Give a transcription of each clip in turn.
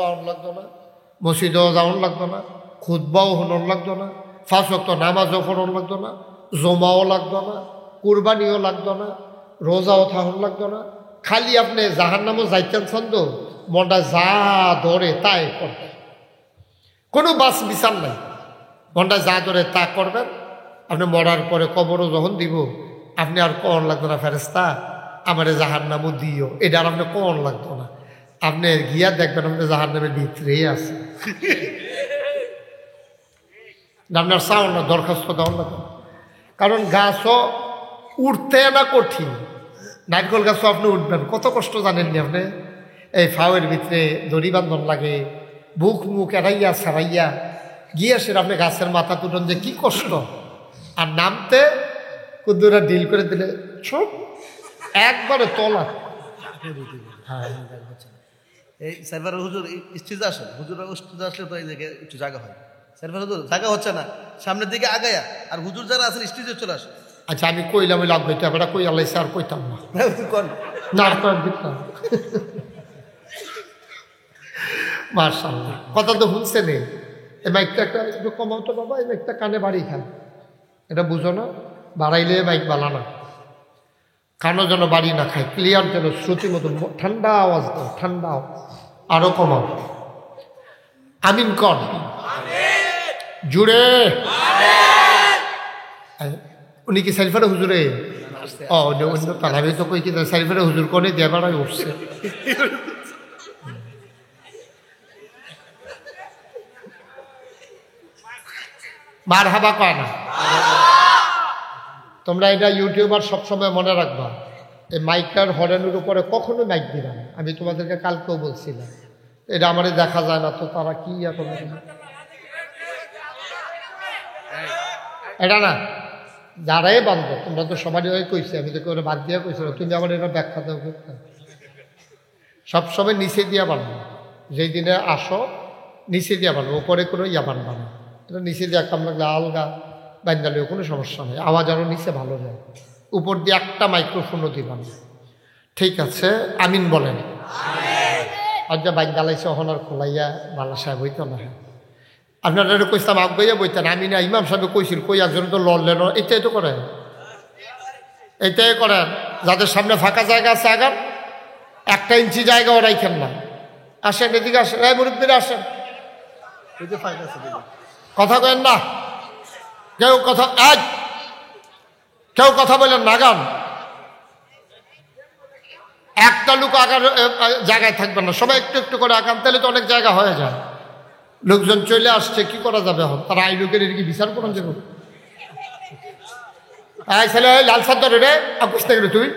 যাওয়ান লাগতো না, মসজিদেও যাওয়ান লাগতো না, খুতবাও হনন লাগতো না, 5 ওয়াক্ত নামাজও পড়ন লাগতো না, জমাও লাগতো না, কুরবানিও লাগতো না, রোজাও থাকুন লাগতো না। খালি আপনি জাহান্নামও যাইতেন ছন্দ, মনটা যা ধরে তাই করবেন, কোনো বাস বিচার নাই। মনটা যা ধরে তা করবেন। আপনি মরার পরে কবরও যখন দিব, আপনি আর কন লাগতো না, ফেরেস্তা আমারে জাহান্নামও দিও, এটা আর আপনি কন লাগতো না। আপনি গিয়া দেখবেন আপনি জাহান্নামের ভিতরেই আছে। আপনার চাওয়ান না, দরখাস্ত দেওয়ান না। কারণ গাছও উঠতে না কঠিন, নারকেল গাছও আপনি উঠবেন কত কষ্ট জানেননি আপনি? এই ফাওয়ের ভিতরে দড়ি বান্ধন লাগে, বুক মুখ এড়াইয়া ছাড়াইয়া গিয়ে সে আপনি গাছের মাথা তুলন যে কি কষ্ট। আর নামতে কুদ্দুরা ডিল করে দিলে সব একবারে তলা। হ্যাঁ, এই সাইবার হুজুর স্টেজে আসেন, হুজুরা স্টেজে আসলে তো এই জায়গায় একটু জায়গা হয়। সাইবার হুজুর জায়গা হচ্ছে না, সামনের দিকে আগায়া, আর হুজুর যারা আছেন স্টেজে চলে আসে। আচ্ছা আমি কইলাম ওই লাভ হইতে এবার কই আল্লাহ আর কইতাম না, না দিতাম। মাশাআল্লাহ, কথা তো শুনছে নেই। এই মাইকটা একটু কমাও তো বাবা, এই মাইকটা কানে বাড়ি খান, এটা বুঝো না? বাড়াইলে মাইক বালা না, কানও যেন বাড়ি না খায়, ক্লিয়ার যেন শ্রুতি মতন ঠান্ডা আওয়াজ দাও, ঠান্ডা আওয়াজ আরো কমাও। আমিন কর জুড়ে। উনি কি সারিফারে হুজুরে? অন্য তালাবি তো কই কি সারিফারে হুজুর কোনে দিয়ে বেড়াই উঠছে। মার হাবা কয় না। তোমরা এটা ইউটিউবার সবসময় মনে রাখবা, এই মাইকটার হরেনের উপরে কখনো মাইক দিবা না। আমি তোমাদেরকে কালকেও বলছিলাম, এটা আমাদের দেখা যায় না তো, তারা কি এখন এটা না যারাই বাঁধবো, তোমরা তো সবারই কইছে, আমি তো কেউ বাদ দিয়া কইছি না, তুমি আমার এটা ব্যাখ্যা দেও করতে। সবসময় নিচে দিয়া বানবো, যেই দিনে আসো নিচে দিয়া বানবো, ওপরে কোনো ইয়া বানবা না। এটা নিচে দিয়ে কাম লাগলে আলগা বান্ধালেও কোনো সমস্যা নেই, আওয়াজ আরও নিচে ভালো যায়। উপর দিয়ে একটা মাইক্রোফোনও দিবান। ঠিক আছে, আমিন বলেন। আর যা বাইক জ্বালাইছে অহনার খোলাইয়া বালা সাহেব হইতো না। আপনারা এটা কইতাম আগাইয়া বইতেন, আমি না ইমাম সাহেব কইছিল, কই একজন তো লড়লেন, এটাই তো করেন, এইটাই করেন। যাদের সামনে ফাঁকা জায়গা আছে আগান, 1 ইঞ্চি জায়গাও রাইখেন না। আসেন এদিকে, আসেন, এই মুরব্বীরা আসেন, কথা কেন না, কেউ কথা আজ কেউ কথা বলেন না, গান একটা লোক আগার জায়গায় থাকবেন না, সবাই একটু একটু করে আগান, তাহলে তো অনেক জায়গা হয়ে যায়। লোকজন চলে আসছে, কি করা যাবে এখন? তারা আই লোকের কি বিচার করেন যাবে? ছেলে লাল সাদ্দার রে আপুস থেকে তুই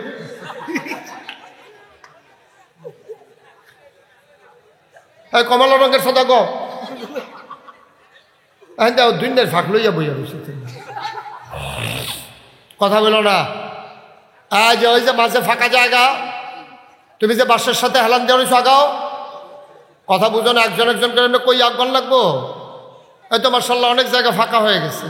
কমলা রঙের সদা গো দুইনের ফাঁক লইয়া বইয়া রয়েছে, কথা বলো না। যে ওই যে মাঝে ফাঁকা জায়গা, তুমি যে বাসের সাথে হেলান দেওয়া আগাও, কথা বুঝো না, একজন একজন করে কই আগুন লাগবো। এই তো মার্শাল্লাহ অনেক জায়গা ফাঁকা হয়ে গেছে।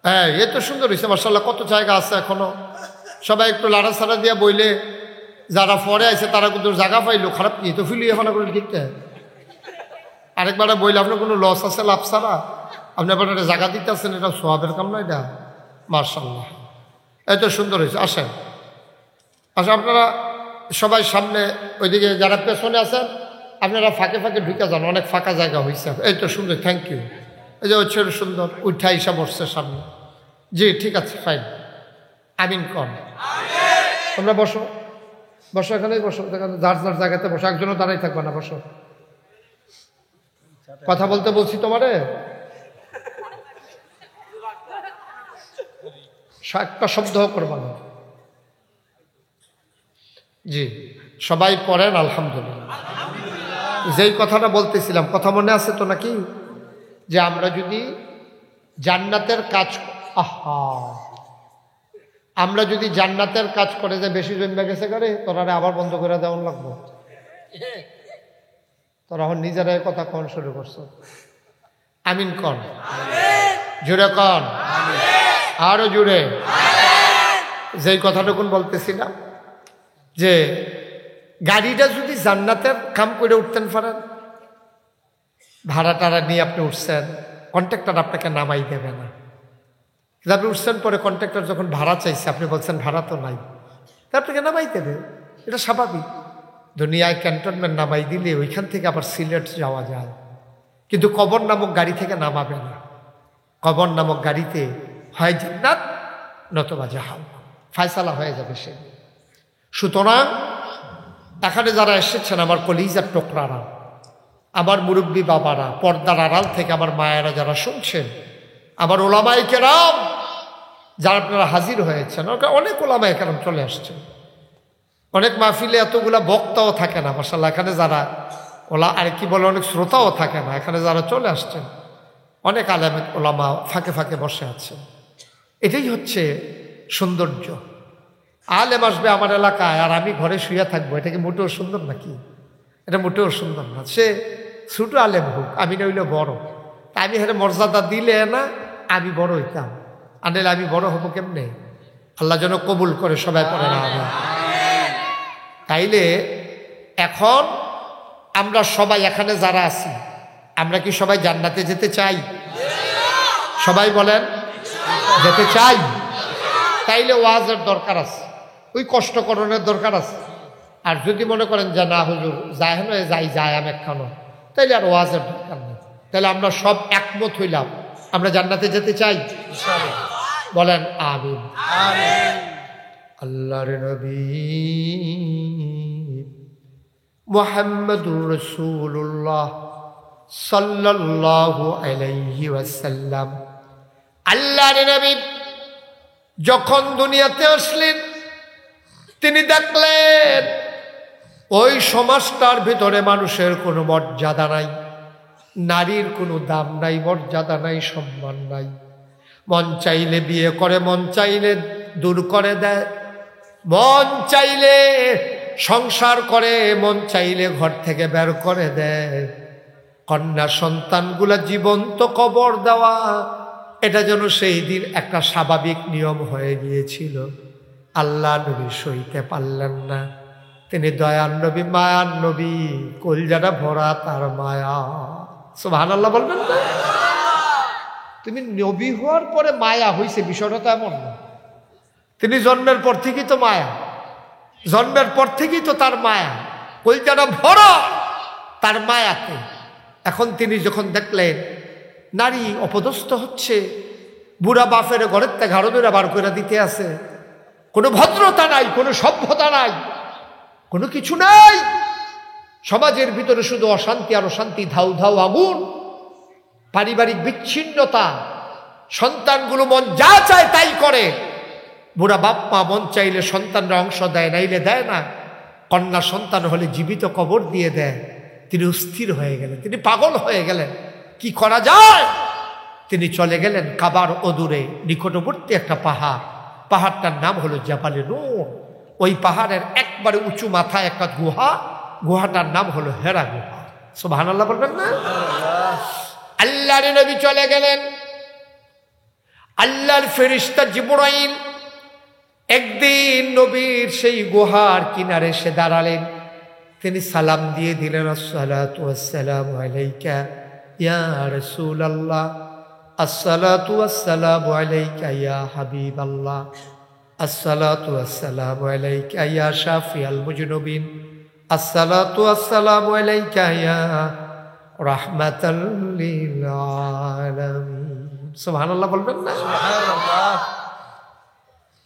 হ্যাঁ, এ তো সুন্দর হয়েছে মার্শাল্লাহ, কত জায়গা আছে এখনো। সবাই একটু লাড়াছাড়া দিয়া বইলে, যারা পরে আছে তারা কিন্তু জায়গা পাইলো, খারাপ কি তো ফিলিয়ে ফানা করে ঠিকতে। আরেকবার বইলে আপনার কোনো লস আছে লাভ ছাড়া, আপনি আবার একটা জায়গা দিতে আসছেন, এটা সোয়াবের কাম না এটা। মার্শাল্লাহ এত সুন্দর হয়েছে। আসেন আসেন আপনারা সবাই সামনে, ওইদিকে যারা পেছনে আছেন আপনারা ফাঁকে ফাঁকে ঢুকে যান, অনেক ফাঁকা জায়গা হয়েছে। এই তো সুন্দর, থ্যাংক ইউ। এই যে হচ্ছে সুন্দর উঠা হিসাব বসছে সামনে। জি ঠিক আছে, ফাইন। আমিন কন। তোমরা বসো, বসো, এখানেই বসো, যার যার জায়গাতে বসো, একজনও দাঁড়াই থাকবে না, বসো। কথা বলতে বলছি তোমারে, একটা শব্দ করবা না। জি সবাই পড়েন আলহামদুলিল্লাহ। যেই কথাটা বলতেছিলাম, কথা মনে আছে তো নাকি? যে আমরা যদি জান্নাতের কাজ, আমরা যদি জান্নাতের কাজ করে যে বেশি জমে গেছে করে, তোরা আবার বন্ধ করে দেওয়ান লাগবো। তোরা এখন নিজেরাই কথা কন শুরু করছো। আমিন কন, জুড়ে কন, আরো জুড়ে। যেই কথাটুকুন বলতেছিলাম, যে গাড়িটা যদি জান্নাতের কাম করে উঠতেন পারেন, ভাড়া টাড়া নিয়ে আপনি উঠছেন, কন্ট্রাক্টর আপনাকে নামাই দেবে না। কিন্তু আপনি উঠছেন, পরে কন্ট্রাক্টর যখন ভাড়া চাইছে, আপনি বলছেন ভাড়া তো নাই, তা আপনাকে নামাই দেবে, এটা স্বাভাবিক। দুনিয়ায় ক্যান্টনমেন্ট নামাই দিলে ওইখান থেকে আবার সিলেট যাওয়া যায়, কিন্তু কবর নামক গাড়ি থেকে নামাবে না। কবর নামক গাড়িতে হয় জান্নাত নতবা জাহান্নাম, ফায়সালা হয়ে যাবে সে। সুতরাং এখানে যারা এসেছেন আমার কলিজার টুকরারা, আমার মুরব্বী বাবারা, পর্দার আড়াল থেকে আমার মায়েরা যারা শুনছেন, আমার ওলামায়ে কেরাম যারা আপনারা হাজির হয়েছেন, অনেক ওলামায়ে কেরাম চলে আসছেন। অনেক মাহফিলে এতগুলা বক্তাও থাকে না, মাশাআল্লাহ। এখানে যারা আর কি বলে, অনেক শ্রোতাও থাকে না। এখানে যারা চলে আসছেন, অনেক আলেম ওলামা ফাঁকে ফাঁকে বসে আছেন। এটাই হচ্ছে সৌন্দর্য। আলেম আসবে আমার এলাকায় আর আমি ঘরে শুয়ে থাকবো, এটা কি মোটেও সুন্দর নাকি? এটা মোটেও সুন্দর না। সে ছোট আলেম হোক, আমি না হইলে বড়, তা আমি হেরে মর্যাদা দিলে না আমি বড় হইতাম, আনলে আমি বড় হবো কেমনে? আল্লাহ যেন কবুল করে, সবাই পড়ে না আমি। তাইলে এখন আমরা সবাই এখানে যারা আছি, আমরা কি সবাই জান্নাতে যেতে চাই? সবাই বলেন যেতে চাই। তাইলে ওয়াজের দরকার আছে, ওই কষ্টকরণের দরকার আছে। আর যদি মনে করেন যে না হুজুর যায় না, যাই আমি একখানো, তাইলে আর ওয়াজের দরকার নেই। তাহলে আমরা সব একমত হইলাম, আমরা জান্নাতে যেতে চাই। বলেন আমিন। আল্লাহর নবী মুহাম্মদুর রাসূলুল্লাহ সাল্লাল্লাহু আলাইহি ওয়াসাল্লাম, আল্লাহর নবী যখন দুনিয়াতে আসলেন, তিনি দেখলেন ওই সমাজটার ভিতরে মানুষের কোনো মর্যাদা নাই, নারীর কোনো দাম নাই, মর্যাদা নাই, সম্মান নাই। মন চাইলে বিয়ে করে, মন চাইলে দূর করে দেয়, মন চাইলে সংসার করে, মন চাইলে ঘর থেকে বের করে দেয়। কন্যা সন্তানগুলা জীবন্ত কবর দেওয়া, এটা যেন সেই দিন একটা স্বাভাবিক নিয়ম হয়ে গিয়েছিল। আল্লাহ নবী সইতে পারলেন না। তিনি দয়ার নবী, মায়ার নবী, কলজাটা ভরা তার মায়া। সুবহানাল্লাহ বলবেন না? তুমি নবী হওয়ার পরে মায়া হইছে, বিষয়টা তো এমন না। তিনি জন্মের পর থেকেই তো মায়া, জন্মের পর থেকেই তো তার মায়া, কলজাটা ভরা তার মায়াতে। এখন তিনি যখন দেখলেন নারী অপদস্থ হচ্ছে, বুড়া বাপের ঘরের থেকে ঘাড়ো ধরে বার করে দিতে আছে, কোনো ভদ্রতা নাই, কোনো সভ্যতা নাই, কোনো কিছু নাই। সমাজের ভিতরে শুধু অশান্তি আর অশান্তি, ধাউ ধাউ আগুন, পারিবারিক বিচ্ছিন্নতা, সন্তানগুলো মন যা চায় তাই করে। বুড়া বাপ মা মন চাইলে সন্তানরা অংশ দেয়, নাইলে দেয় না। কন্যা সন্তান হলে জীবিত কবর দিয়ে দেয়। তিনি অস্থির হয়ে গেলেন, তিনি পাগল হয়ে গেলেন। কি করা যায়? তিনি চলে গেলেন কাবার অদূরে নিকটবর্তী একটা পাহাড়, পাহাড়টার নাম হলো জাবালে নূর। ওই পাহাড়ের একবারে উঁচু মাথায় একটা গুহা, গুহাটার নাম হলো হেরা গুহা। সুবহানাল্লাহ বলবেন না? আল্লাহর নবী চলে গেলেন। আল্লাহর ফেরেশতা জিবরাইল একদিন নবীর সেই গুহার কিনারে এসে দাঁড়ালেন। তিনি সালাম দিয়ে দিলেন, আসসালাতু ওয়াসসালামু আলাইকা ইয়া রাসূলুল্লাহ, আসসালাতু ওয়াসসালামু আলাইকা ইয়া হাবিবাল্লাহ, আসসালাতু ওয়াসসালামু আলাইকা ইয়া শাফিয়াল মুজনুবিন, আসসালাতু ওয়াসসালামু আলাইকা ইয়া রাহমাতাল লিল আলামিন। সুবহানাল্লাহ বলবেন না? সুবহানাল্লাহ।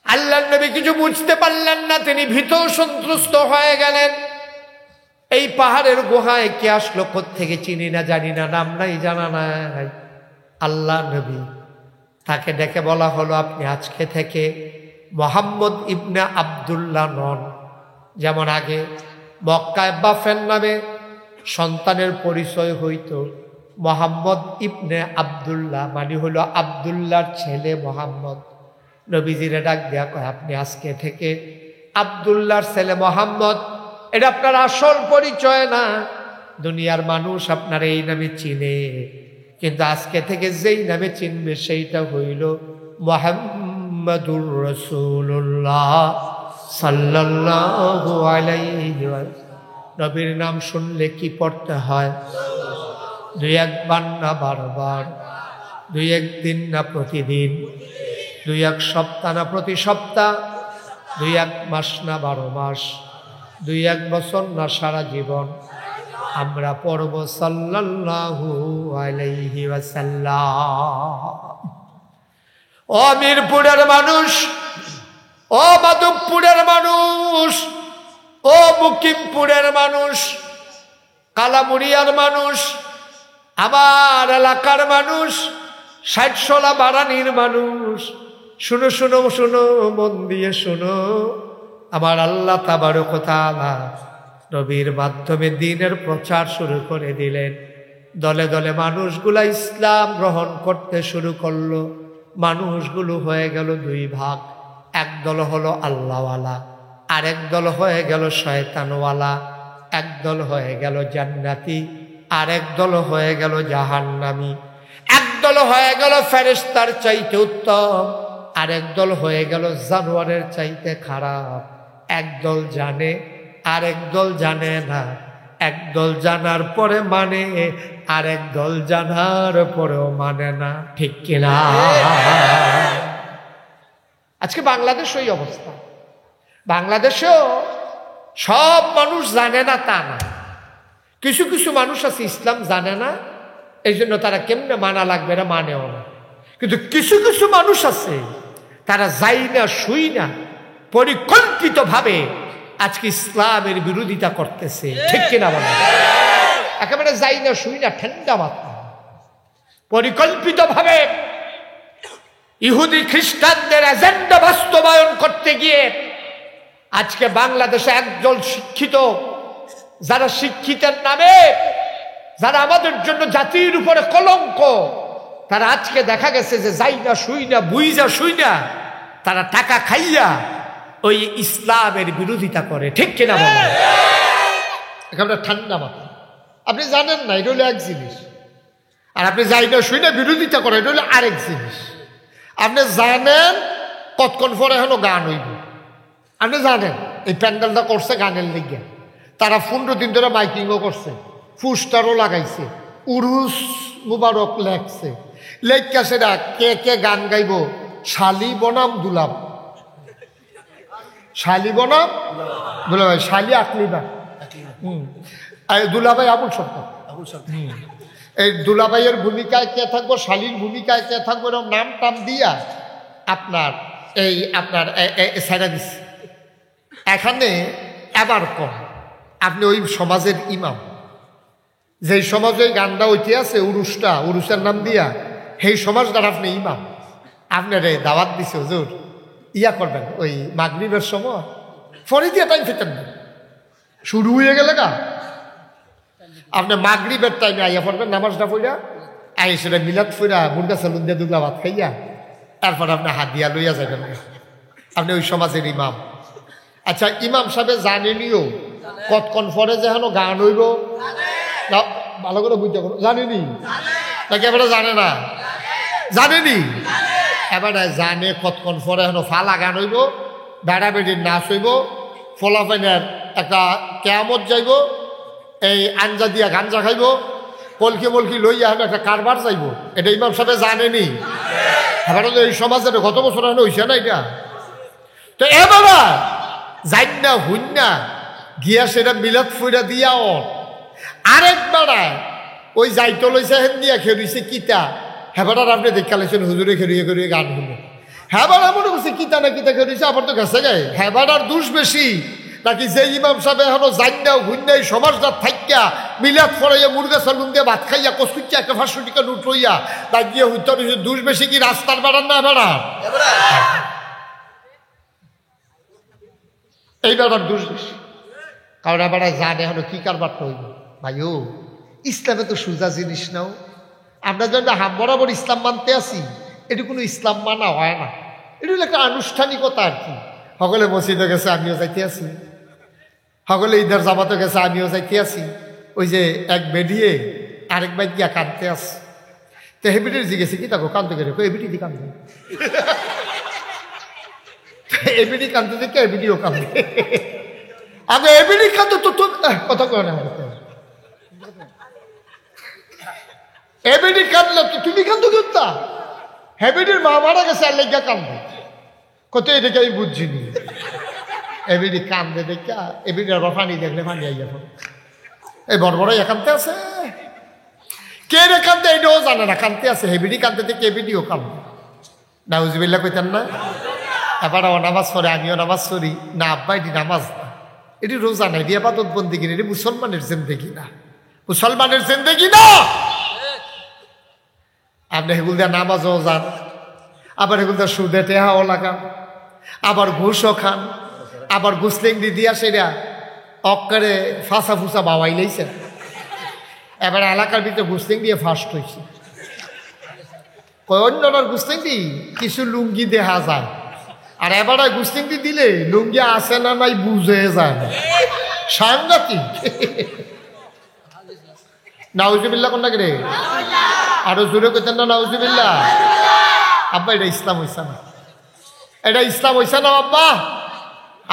আল্লাহর নবী কিছু বুঝতে পারলেন না, তিনি ভীত সন্ত্রস্ত হয়ে গেলেন। এই পাহাড়ের গুহায় কে আসলো, কোত্থেকে চিনি না, জানি না, নাম নাই, জানা নাই। আল্লাহ নবী তাকে ডেকে বলা হলো, আপনি আজকে থেকে মোহাম্মদ ইবনে আব্দুল্লাহ নন। যেমন আগে মক্কায় বাফের নামে সন্তানের পরিচয় হইতো মোহাম্মদ ইবনে আব্দুল্লাহ, মানে হলো আব্দুল্লাহর ছেলে মোহাম্মদ। নবীজিরে ডাক দেয়া কয়, আপনি আজকে থেকে আব্দুল্লাহর ছেলে মোহাম্মদ, এটা আপনার আসল পরিচয় না। দুনিয়ার মানুষ আপনার এই নামে চিনে, কিন্তু আজকে থেকে যেই নামে চিনবে সেইটা হইল মুহাম্মাদুর রাসূলুল্লাহ সাল্লাল্লাহু আলাইহি নবীর নাম শুনলে কি পড়তে হয়? 2-1 না 12 2-1 দিন না প্রতিদিন, 2-1 সপ্তাহ না প্রতি সপ্তাহ, 2-1 মাস না 12 মাস, 2-1 বছর না সারা জীবন আমরা পড়ব সাল্লাল্লাহু আলাইহি ওয়াসাল্লাম। ও মিরপুরের মানুষ, ও মাধবপুরের মানুষ, ও মুকিমপুরের মানুষ, কালামুড়িয়ার মানুষ, আমার এলাকার মানুষ, 60 বারানির মানুষ, শুনো শুনো শুনো, মন দিয়ে শুনো। আমার আল্লাহ তাবারক ওয়া তাআলা নবীর মাধ্যমে দ্বীনের প্রচার শুরু করে দিলেন। দলে দলে মানুষগুলা ইসলাম গ্রহণ করতে শুরু করলো। মানুষগুলো হয়ে গেল 2 ভাগ। এক দল হলো আল্লাহওয়ালা, আরেক দল হয়ে গেল শয়তানওয়ালা। এক দল হয়ে গেল জান্নাতি, আরেক দল হয়ে গেল জাহান্নামী। এক দল হয়ে গেল ফেরেশতার চাইতে উত্তম, আরেক দল হয়ে গেল জানোয়ারের চাইতে খারাপ। এক দল জানে, আরেক দল জানে না। এক দল জানার পরে মানে, আরেক দল জানার পরেও মানে না। ঠিক কিনা? আজকে বাংলাদেশ ওই অবস্থা। বাংলাদেশেও সব মানুষ জানে না তা না, কিছু কিছু মানুষ আছে ইসলাম জানে না, এই জন্য তারা কেমনে মানা লাগবে না, মানেও না। কিন্তু কিছু কিছু মানুষ আছে তারা যাই না শুই না পরিকল্পিতভাবে আজকে ইসলামের বিরোধিতা করতেছে। ঠিক কিনা বলে? একেবারে যাই না শুই না, ঠান্ডা মাথা পরিকল্পিতভাবে ইহুদি খ্রিস্টানদের এজেন্ডা বাস্তবায়ন করতে গিয়ে আজকে বাংলাদেশে একদল শিক্ষিত, যারা শিক্ষিতের নামে, যারা আমাদের জন্য জাতির উপরে কলঙ্ক, তারা আজকে দেখা গেছে যে যাই না শুই না, বুইজা শুই না, তারা টাকা খাইয়া ওই ইসলামের বিরোধিতা করে। ঠিক কিনা বলে? একেবারে ঠান্ডা মাথা। আপনি জানেন না, এটা হলো এক জিনিস, আর আপনি যাই না শুই না বিরোধিতা করে, এটা হলো আরেক জিনিস। আপনি জানেন কতক্ষণ পরে এখনো গান হইব, আপনি জানেন এই প্যান্ডেলটা করছে গানের লিগে, তারা 15 দিন ধরে মাইকিংও করছে, পোস্টারও লাগাইছে, উরুস মুবারক লেখছে, লেখা সেটা কে কে গান গাইব, শালি বনাম দুলাব, শালি বনাম দুলাভাই, শালি আকলিবা, দুলাভাই আবুল সরকার। এই দুলাভাইয়ের ভূমিকায় কে থাকবো, শালীর ভূমিকায় কে থাকবো, এরকম নাম টাম দিয়া আপনার এই আপনার সাইডা দিচ্ছে। এখানে এবার কম আপনি ওই সমাজের ইমাম, যেই সমাজে গানটা ওইটি আছে উরুসটা, উরুসের নাম দিয়া, সেই সমাজটার আপনি ইমাম, আপনার দাওয়াত দিছে হুজুর ইয়া করবেন ওই মাগরিবের সময়, ফরে দিয়ে টাইম ফেতেন না, শুরু হয়ে গেলে গা আপনি মাগরিবের টাইমে আইয়া পড়বেন, নামাজটা পড়িয়া আই সেটা মিলাদ ফুরা মুরগা সালুন দিয়ে দুগলা ভাত খাইয়া তারপর আপনি হাত দিয়া লইয়া যাবেন, আপনি ওই সমাজের ইমাম। আচ্ছা, ইমাম সাহেব জানেনিও কতক্ষণ পরে যেন গান হইব, ভালো করে বুঝতে করো, জানেনি নাকি এবারে জানে না? জানেনি, এবারে জানে কতক্ষণ পরে এখন ফালা গান হইব, বেড়া বেড়ির নাচ হইব, ফলাফাইনের একটা কেয়ামত যাইব, এই আঞ্জা দিয়া গাঞ্জা খাইব, কলকি মলকি লইয়া এখন একটা কারবার যাইব। এটা ইমাম সাহেব জানেনি? এবারে এই সমাজের কত বছর এখন হইছে না এটা। তো এবারে যাই না হুইন না গিয়া সেটা মিলাদ ফুইরা দিয়া আরেক বেড়ায় ওই যাইতো লইছে হেন দিয়া খেয়েছে কিতা, হেবাটার আপনি দেখা লাইছেন হুজুরে খেয়ে খেয়ে গান শুনে, হেবার মনে করছে কিতা না কিতা খেয়েছে, আবার তো গেছে গায়ে হেবাটার দোষ বেশি নাকি যে ইমাম সাহেব এখনো জান্নাও হুন্নাই সমাজটা থাইকা মিলাদ ফরাইয়া মুরগা সালুন দিয়ে ভাত খাইয়া কস্তুচ্চা একটা 500 টাকা নোট লইয়া তাই গিয়ে উত্তর দোষ বেশি কি রাস্তার বেড়ার না বেড়ার? এই বেড়ার দোষ বেশি, কারণ এবার জানে এখনো কি কারবারটা হইব। ভাইও ইসলামে তো সোজা জিনিস নাও, আমরা যখন হাম বরাবর ইসলাম মানতে আসি, এটা কোনো ইসলাম মানা হয় না, এটা হলো একটা আনুষ্ঠানিকতা আর কি। সকলে মসজিদে গেছে আমিও যাইতে আছি, সকলে ঈদের জামাতে গেছে আমিও যাইতে আছি, ওই যে এক বেরিয়ে আরেক বাইক গিয়া কাঁদতে আসে, তো হে বেটির জিজ্ঞেসে কি তাকে কান্দতে গেলে, এ বেটি দি কান্দে, এবিডি কান্দতে দেখে এবিডিও কান্দে। আগে এবিডি কান্দো তো কথা কয় না, এবিডি কান্দলে তো তুমি কান্দো কিন্তু হেবিডির মা মারা গেছে আর লেগা কান্দে কত, এটাকে আমি বুঝছিনি। এবিডি কান্দে দেখা এবিডি আবার পানি দেখলে পানি আই যাবো, এই বড় বড় একান্তে আছে, কে রে কান্দে এটাও জানে না, কান্দতে আছে। হেবিডি কান্দতে দেখে এবিডিও কান্দে। নাউজুবিল্লাহ কইতেন না? এবার নামাজ পড়ে, আমিও নামাজ পড়ি না। আব্বা এটি নামাজ না, এটি রোজা না, এটি আবাদত বন্দেগী না, এটি মুসলমানের জিন্দেগি না, মুসলমানের জিন্দেগি না। আপনি হেগুল দিয়ে নামাজও যান, আবার হেগুল দিয়ে সুদে টেহাও লাগান, আবার ঘুষও খান, আবার ঘুষলেংদি দিয়া সেটা অক্কারে ফাঁসা ফুসা বাওয়াই লাইছেন। এবার এলাকার ভিতরে ঘুষলেং দিয়ে ফার্স্ট হয়েছে। অন্যবার ঘুষলেংদি কিছু লুঙ্গি দেখা যায়, আর এবার ঘুষলেংদি দিলে লুঙ্গি আসে না নাই বুঝে যায় না, সাংঘাতিক। নাউজুবিল্লাহ কোনটা রে? আরো জোরে কইতেন না নাউজুবিল্লাহ? আব্বা এটা ইসলাম হইছে না, এটা ইসলাম হইছে না আব্বা।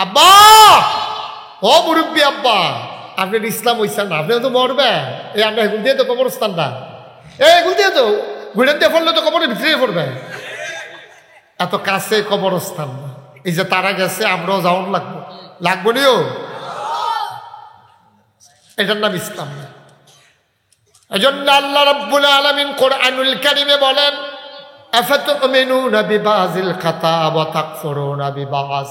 আব্বা ও মুরব্বী আব্বা, আপনার ইসলাম হইছে না, আপনি তো মরবেন। এই আমরা এগুলো দিয়ে তো কবরস্থানটা, এগুলো দিয়ে তো ঘুরে দিয়ে পড়লে তো কবরের ভিতরে পড়বে। এত কাছে কবরস্থান, এই যে তারা গেছে আমরাও যাওয়ার লাগবো, লাগবো নিও, এটার নাম ইসলাম না। এজন্য আল্লাহ রাব্বুল আলামিন কোরআনুল কারীমে বলেন, আফাতুমিনুনা বিবাযিল কিতাব ওয়া তাকফুরুনা বিবায।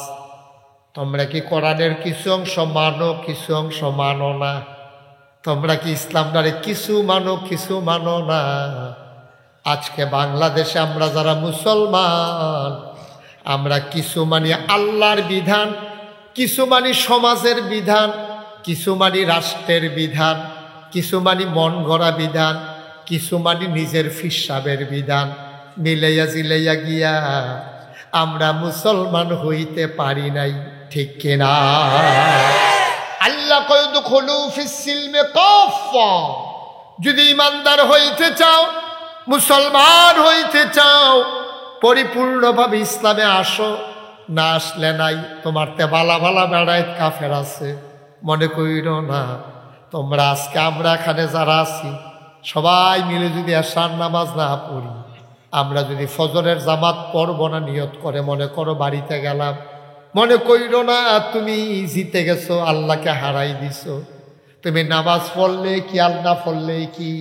তোমরা কি কোরআনের কিছু অংশ মানো, কিছু অংশ মানো না? তোমরা কি ইসলামটারে কিছু মানো, কিছু মানো না? আজকে বাংলাদেশে আমরা যারা মুসলমান, আমরা কিছু মানি আল্লাহর বিধান, কিছু মানি সমাজের বিধান, কিছু মানি রাষ্ট্রের বিধান, কিছু মানি মন গড়া বিধান, কিছু মানি নিজের ফিসাবের বিধান। মিলাইয়া জিলাইয়া গিয়া আমরা মুসলমান হইতে পারি নাই, ঠিক কিনা? আল্লাহ কয় দুখুলু ফিস সিলমে কাফা। যদি ইমানদার হইতে চাও, মুসলমান হইতে চাও, পরিপূর্ণভাবে ইসলামে আসো। না আসলে নাই, তোমার তে বালা বালা বেড়ায় কাফের আছে, মনে কইর না। তোমরা আজকে আমরা এখানে যারা আছি সবাই মিলে যদি আশার নামাজ না পড়ি, আমরা যদি ফজরের জামাত পড়ব না নিয়ত করে, মনে করো বাড়িতে গেলাম, মনে কইর না তুমি জিতে গেছো, আল্লাহকে হারাই দিছো। তুমি নামাজ পড়লে কি আর না পড়লে কি,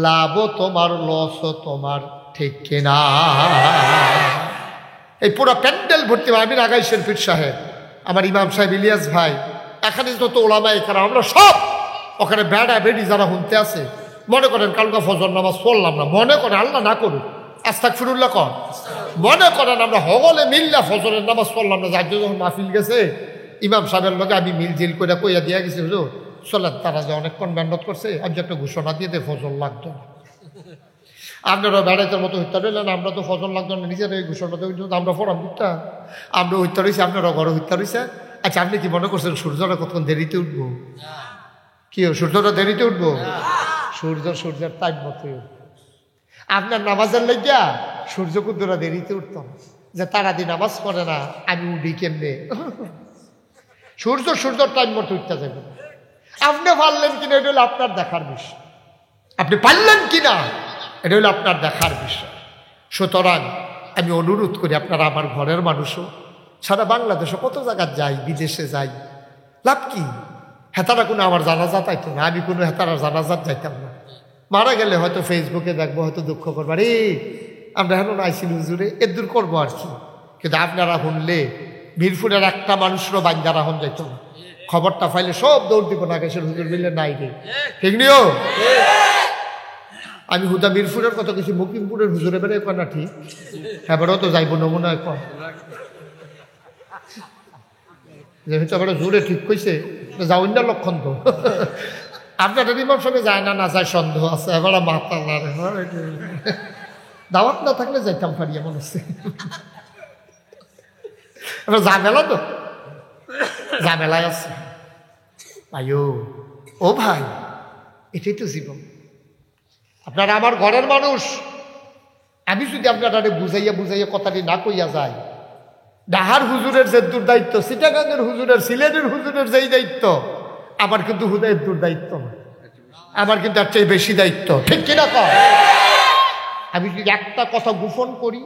লাভও তোমার, লসও তোমার, ঠিক কিনা? এই পুরো প্যান্ডেল ভর্তি, আমি আগাইছেন পীর সাহেব, আমার ইমাম সাহেব ইলিয়াস ভাই, এখানে যত ওলামায়ে কেরাম, আমরা সব ওখানে বেড়া বেড়ি যারা শুনতে আছে, মনে করেন কালকা ফজর নামাজ পড়লাম না, মনে করেন আল্লাহ না করুক, আস্তাগফিরুল্লাহ কর, মনে করেন আমরা হগলে মিল্লা ফজরের নামাজ পড়লাম না, যার যখন মাহফিল গেছে ইমাম সাহেবের লগে আমি মিলজিল করে কইয়া দিয়া গেছি, হুজুর চলেন, তারা যে অনেকক্ষণ মেহনত করছে, আমি যে একটা ঘোষণা দিয়ে দে, ফজর লাগতো না। আপনারা বেড়াইতের মতো হত্যা রইলেন, আমরা তো ফজর লাগতো না, নিজের এই ঘোষণাতে আমরা ফোরাম হত্যা, আমরা হত্যা রয়েছি, আপনারা ঘরে হত্যা রয়েছে। আচ্ছা আপনি কি মনে করছেন সূর্যটা কতক্ষণ দেরিতে উঠবো? কি সূর্যটা দেরিতে উঠবো? সূর্যের টাইম মতো আপনার নামাজের লাগিয়া সূর্য কুদ্দুরা দেরিতে উঠতাম, যে তারা দিন নামাজ পড়ে না, আমি উঠি কেমনে? সূর্যের টাইম মতো উঠতে যাবে। আপনি পারলেন কিনা এটা হলো আপনার দেখার বিষয়, আপনি পারলেন কিনা এটা হলো আপনার দেখার বিষয়। সুতরাং আমি অনুরোধ করি, আপনারা আমার ঘরের মানুষও, সারা বাংলাদেশে কত জায়গায় যাই, বিদেশে যাই, লাভ কি? হেতারা কোনো আমার জানাজাত আইতো না, আমি কোনো হেতারা জানাজাত যাইতাম না। মারা গেলে হয়তো ফেসবুকে দেখবো, হয়তো দুঃখ করবো, রে আমরা এখন আইসিল হুজুরে এর দূর করবো আর কি। কিন্তু আপনারা শুনলে মিরপুরের একটা মানুষেরও বাঞ্জারা হন যাইতো না, খবরটা পাইলে সব দৌড় দিব না, গেছে হুজুর মিললে নাই রে, ঠিক নিও। আমি হুদা মিরপুরের কত কিছু মুকিমপুরের হুজুরে বেড়ে কয় না, ঠিক এবারও তো যাইব নমুনায় কয়, যেহেতু আবার জোরে ঠিক কইছে, যাও না লক্ষণ তো। আপনার ইমাম সঙ্গে যায় না, না যায় সন্দেহ আছে, এবার মাথা দাওয়াত না থাকলে যাইতাম পারি এমন হচ্ছে। এবার ঝামেলা তো, ঝামেলায় আছে ভাইও। ও ভাই, এটাই তো জীবন। আপনারা আমার ঘরের মানুষ, আমি যদি আপনারা বুঝাইয়া কথাটি না কইয়া যাই, ডাহার হুজুরের যে দায়িত্ব, চিটাগাঙ্গের হুজুরের, সিলেটের হুজুরের যেই দায়িত্ব, আমার কিন্তু হুদায়ের দায়িত্ব না, আমার কিন্তু তার চেয়ে বেশি দায়িত্ব। ঠিক কিনা কর? আমি যদি একটা কথা গোপন করি,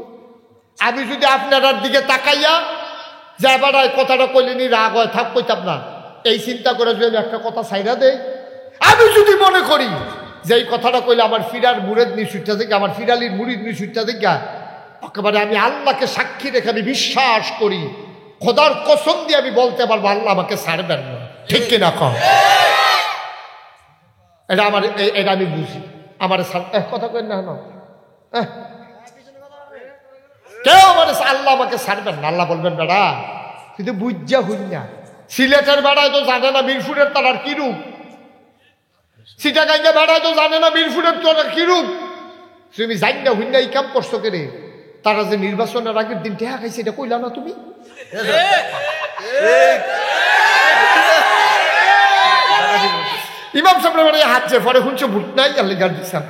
আমি যদি আপনার দিকে তাকাইয়া যে এবার কথাটা কইলেনি রাগ হয় থাক কইতাম না, এই চিন্তা করে যদি একটা কথা ছাইরা দেই, আমি যদি মনে করি যে এই কথাটা কইলে আমার ফিরার মুড়ের নিশুটটা থেকে, আমার ফিরালির মুড়ির নিশুটটা থেকে, একেবারে আমি আল্লাহকে সাক্ষী রেখে আমি বিশ্বাস করি, খোদার কসম দিয়ে আমি বলতে পারবো আল্লাহ আমাকে ছাড়বেন না। ঠিক কিনা কম? এটা আমার, এটা আমি বুঝি। আমার কথা কেন না, কেউ আমার আল্লাহ আমাকে ছাড়বেন না। আল্লাহ বলবেন বেড়া কিন্তু বুঝা হইন না, সিলেটের বেড়ায় তো জানে না মিরপুরের তারার কি রূপ, চিটাগাঙ্গে বেড়ায় তো জানে না মিরপুরের তারার কি রূপ। তুমি জানি না হইন না এই কাম করছো কেরে, তারা যে নির্বাচনের আগের দিন টেহা খাইছে এটা কইলা না তুমি? ইমাম সাহেব হাত যে পরে শুনছো ভোট নাই আল্লি গান দিচ্ছাম,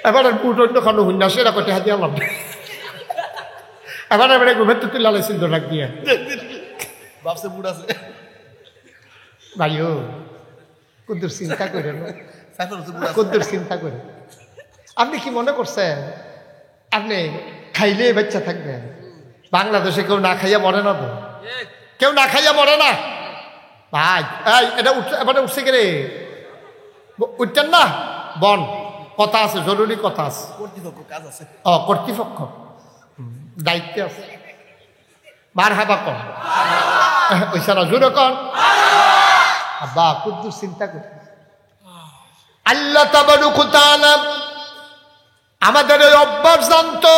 এবার বুট অন্য খানো হুন্না সেরা কটে হাতিয়া লাভ, এবার এবারে ঘুমের তো তুই লালাইছিল রাখ দিয়ে বাপসে বুট আছে ভাইও কুদ্দুর চিন্তা করে, কুদ্দুর চিন্তা করে। আপনি কি মনে করছেন আপনি খাইলে বাচ্চা থাকবেন? বাংলাদেশে কেউ না খাইয়া মরে না তো, কেউ না খাইয়া মরে না ভাই। এটা উঠছে, এবারে উঠছে কে রে? উঠতেন না বন, কথা আছে, জরুরি কথা আছে, কর্তৃপক্ষ কাজ আছে, কর্তৃপক্ষ দায়িত্বে আছে। বার হাবা কন ওইসা না জোরে কন আব্বা কুদ্দুর চিন্তা করি। আল্লাহ তাবারক ওয়া তাআলা আমাদের এই অভ্যাস জানতো,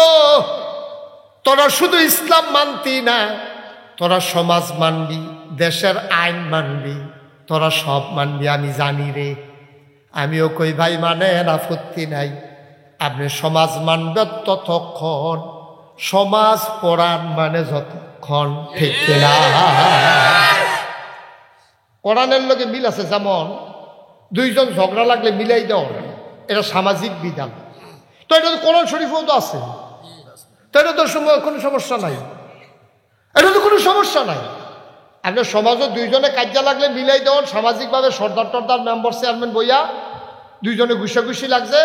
তোরা শুধু ইসলাম মানতি না, তোরা সমাজ মানবি, দেশের আইন মানবি, তোরা সব মানবি। আমি জানি রে, আমিও কই ভাই মানে আপত্তি নাই, আপনি সমাজ মানবেন ততক্ষণ, সমাজ কোরআন মানে যতক্ষণ। ঠিক না? কোরআনের লোকে মিল আছে, যেমন দুইজন ঝগড়া লাগলে মিলাই দাও, এটা সামাজিক বিধান। তো এটা তো কোরআন শরীফও তো আছে, তো এটা তো কোনো সমস্যা নাই, এটা তো কোনো সমস্যা নাই। আপনার সমাজও দুইজনে কাজা লাগলে মিলাই দেওয়ান, সামাজিকভাবে সর্দার টর্দার মেম্বার চেয়ারম্যান বইয়া দুইজনে ঘুষাঘুষি লাগছে,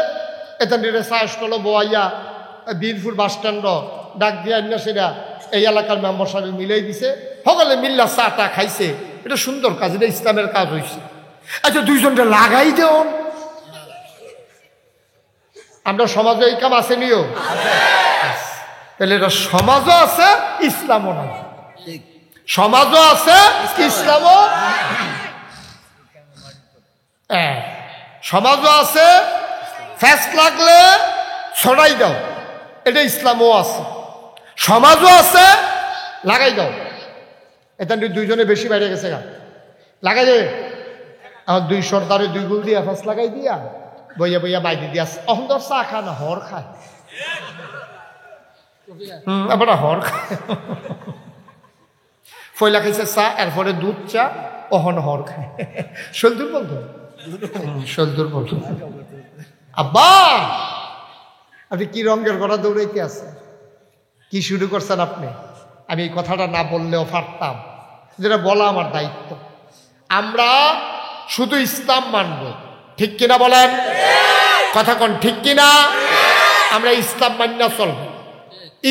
এটা নিরে চাষল বইয়া বীরপুর বাস স্ট্যান্ড ডাক দিয়া না, সেটা এই এলাকার মেম্বার সাহেব মিলাই দিছে, সকলে মিল্লা চাটা খাইছে, এটা সুন্দর কাজ, এটা ইসলামের কাজ হয়েছে। আচ্ছা দুইজনটা লাগাই দেওয়ান, আমরা সমাজে এই কাম আছে নিও, তাহলে এটা সমাজও আছে ইসলামও নাই, সমাজও আছে ইসলামও, সমাজও আছে ফ্যাস লাগলে ছড়াই দাও, এটা ইসলামও আছে, সমাজও আছে লাগাই দাও। এটা দুইজনে বেশি বাইরে গেছে গা, লাগাই দে আমার দুই সর্দারে দুই গুল দিয়া ফ্যাস লাগাই দিয়া বইয়া বইয়া বাইরে দিয়া অহন্দর চা খা না হর খায়, আবার হর খায়, ফয়লা খাইছে চা, এরপরে দুধ চা, অহন হর খায়। সলদুর বলতো, সলদুর বলতো আব্বা আপনি কি রঙের গড়া দৌড়াইতে আছে, কি শুরু করছেন আপনি? আমি এই কথাটা না বললেও পারতাম, যেটা বলা আমার দায়িত্ব। আমরা শুধু ইসলাম মানব, ঠিক কিনা বলেন? কথা কন ঠিক কিনা? আমরা ইসলাম মান্না চলবে,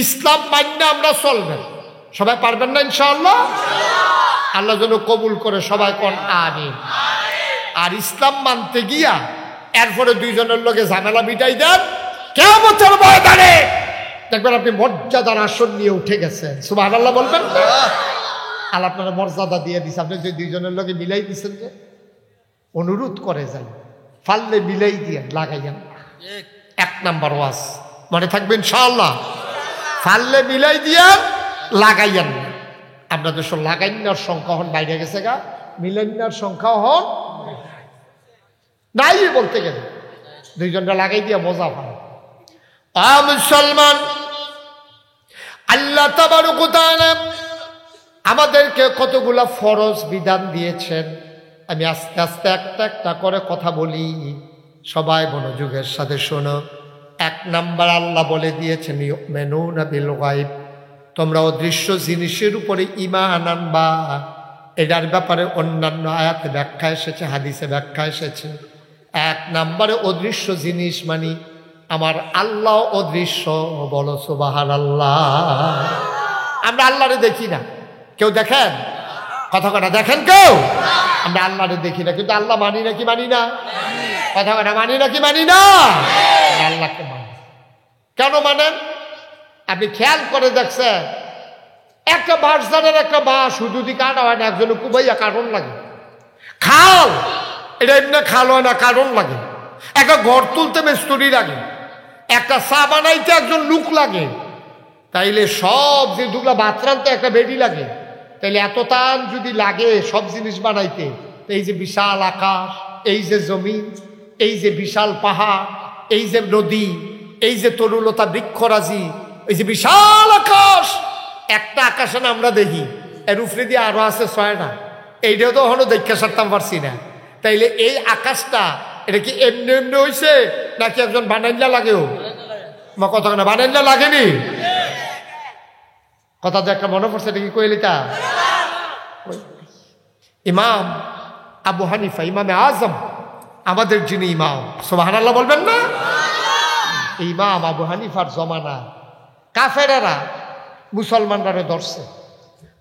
ইসলাম মান্না আমরা চলবেন। সবাই পারবেন না ইনশাআল্লাহ? আল্লাহ যেন কবুল করে, সবাই কোন আমিন। আর ইসলাম মানতে গিয়া এরপরে দুইজনের লোকে ঝামেলা মিটাই দেন, কিয়ামতের ময়দানে দেখবেন আপনি মর্যাদার আসন নিয়ে উঠে গেছেন। সুবহানাল্লাহ বলবেন? আল্লাহ আপনারা মর্যাদা দিয়ে দিচ্ছে, আপনি যে দুইজনের লোকে মিলাই দিচ্ছেন, যে অনুরোধ করে যাই ফাললে মিলাই দিয়ে লাগাইয়েন। এক নাম্বার ওয়াজ মনে থাকবে ইনশাআল্লাহ, ফাললে মিলাই দিয়ে লাগাইয়েন। আমরা দেশের লাগাইনার সংখ্যা হন বাইরে গেছে গা, মিলাইনার সংখ্যা হন নাই বলতে গেলে, দুইজনটা লাগাই দিয়া মজা পায়। মুসলমান, আল্লাহ তাবারক ওয়া তাআলা আমাদেরকে কতগুলা ফরজ বিধান দিয়েছেন। আমি আস্তে আস্তে একটা একটা করে কথা বলি, সবাই মনোযোগের সাথে শোনো। এক নাম্বার আল্লাহ বলে দিয়েছেন ইউমিনুনা বিল গায়ব, তোমরা অদৃশ্য জিনিসের উপরে ঈমান আনবা। এটার ব্যাপারে অন্যান্য আয়াতে ব্যাখ্যা এসেছে, হাদিসে ব্যাখ্যা এসেছে। 1 নম্বরে অদৃশ্য জিনিস মানে আমার আল্লাহ অদৃশ্য। বলো সুবহানাল্লাহ। আমরা আল্লাহরে দেখি না, কেউ দেখেন? কথা দেখেন কেউ? আমরা আল্লাহরে দেখি না, কিন্তু আল্লাহ মানি নাকি মানি না? কথা মানি নাকি মানি না? আল্লাহকে মানি। কেন মানেন? আপনি খেয়াল করে দেখছেন, একটা বাঁশঝাড়ের একটা বাঁশ শুধু দিয়ে কাটা হয় না, একজনে কুবাইয়া কারণ লাগে। খাল এটা এমনি খাল হয় না, কারণ লাগে। একটা ঘর তুলতে মিস্ত্রি লাগে, একটা চা বানাইতে একজন লোক লাগে। তাইলে সব যে দুগুলা বাতরানতে একটা বেডি লাগে। তাইলে এত টান যদি লাগে সব জিনিস বানাইতে, এই যে বিশাল আকাশ, এই যে জমিন, এই যে বিশাল পাহাড়, এই যে নদী, এই যে তরুলতা বৃক্ষরাজি, এই যে বিশাল আকাশ, একটা আকাশে না আমরা দেখি, এর উপরে দিয়ে আরো আছে 6টা। এইটাও তো এখনো দেখা সারতাম পারছি না। তাইলে এই আকাশটা এটা কি এমনি এমনি হয়েছে নাকি একজন বানাইলা লাগেও? কথা না বানাইলা লাগেনি? কথা তো একটা মনে পড়ছে, এটা কি কইলিতা? ইমাম আবু হানিফা, ইমামে আজম, আমাদের যিনি ইমাম, সুবহানাল্লাহ বলবেন না? ইমাম আবু হানিফার জমানা কাফেরেরা মুসলমানরা ধরছে,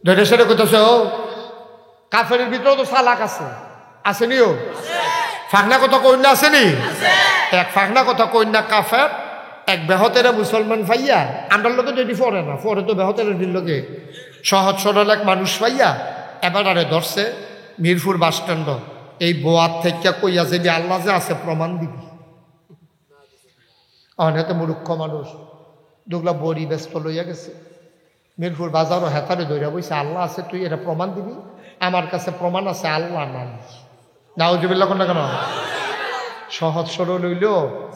ধরে সেটা করতেছে। ও কাফেরের ভিতরেও তো চালাক আছে, আসেনিও? ফাঁকনা কথা কন্যা আসেনি? এক ফাঁকনা কথা কন্যা কাফের এক বেহতেরা মুসলমান পাইয়া, আন্ডার লোকে যদি পড়ে না, পরে তো বেহতেরা দিল লোকে, সহজ সরল এক মানুষ পাইয়া এবার আরে ধরছে মিরপুর বাস স্ট্যান্ড। এই বোয়ার থেকে কইয়া যে আল্লাহ যে আছে প্রমাণ দিবি। অনেক মূর্খ মানুষ দুগলা বড়ি ব্যস্ত লইয়া গেছে মিরপুর বাজারও হেতারে ধরিয়া বইছে, আল্লাহ আছে তুই এটা প্রমাণ দিবি? আমার কাছে প্রমাণ আছে আল্লাহ নাই। নাউজুবিল্লাহ কোন না কেন? সহজ সরল হইল